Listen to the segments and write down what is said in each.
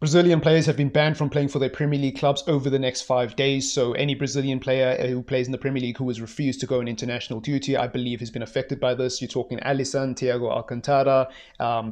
Brazilian players have been banned from playing for their Premier League clubs over the next 5 days. So any Brazilian player who plays in the Premier League who has refused to go on international duty, I believe, has been affected by this. You're talking Alisson, Thiago Alcantara,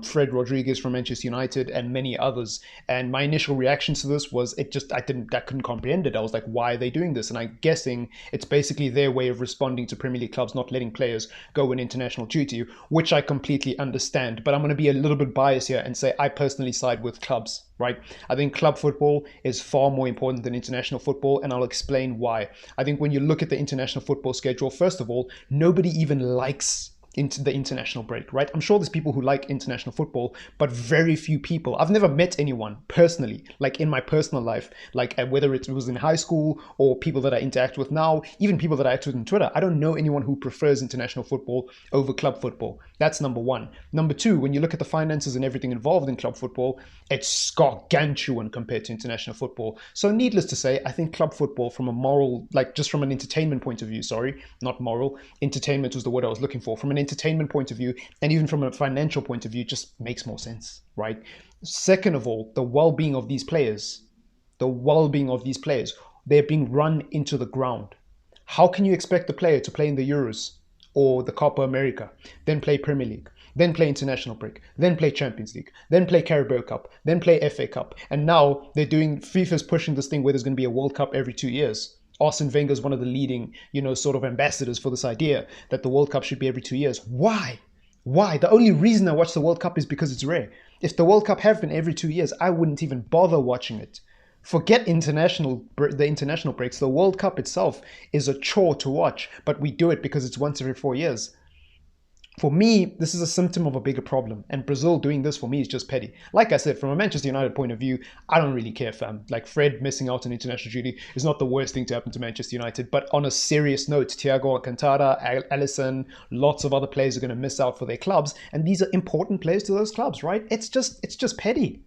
Fred Rodriguez from Manchester United, and many others. And my initial reaction to this was I couldn't comprehend it. I was like, why are they doing this? And I'm guessing it's basically their way of responding to Premier League clubs not letting players go on international duty, which I completely understand. But I'm going to be a little bit biased here and say I personally side with clubs, right? I think club football is far more important than international football, and I'll explain why. I think when you look at the international football schedule, first of all, nobody even likes into the international break, right? I'm sure there's people who like international football, but very few people. I've never met anyone personally, like in my personal life, like whether it was in high school or people that I interact with now, even people that I act with on Twitter. I don't know anyone who prefers international football over club football. That's number one. Number two, when you look at the finances and everything involved in club football, it's gargantuan compared to international football. So needless to say, I think club football from a moral, like just from an entertainment point of view, sorry, not moral, entertainment was the word I was looking for. From an entertainment point of view, and even from a financial point of view, just makes more sense, right? Second of all, the well-being of these players, they're being run into the ground. How can you expect the player to play in the Euros or the Copa America, then play Premier League, then play International Break, then play Champions League, then play Carabao Cup, then play FA Cup, and now FIFA's pushing this thing where there's going to be a World Cup every 2 years. Arsene Wenger is one of the leading, sort of ambassadors for this idea that the World Cup should be every 2 years. Why? Why? The only reason I watch the World Cup is because it's rare. If the World Cup happened every 2 years, I wouldn't even bother watching it. Forget the international breaks. The World Cup itself is a chore to watch, but we do it because it's once every 4 years. For me, this is a symptom of a bigger problem, and Brazil doing this for me is just petty. Like I said, from a Manchester United point of view, I don't really care, fam. Like Fred missing out on international duty is not the worst thing to happen to Manchester United. But on a serious note, Thiago Alcantara, Alisson, lots of other players are going to miss out for their clubs, and these are important players to those clubs, right? It's just petty.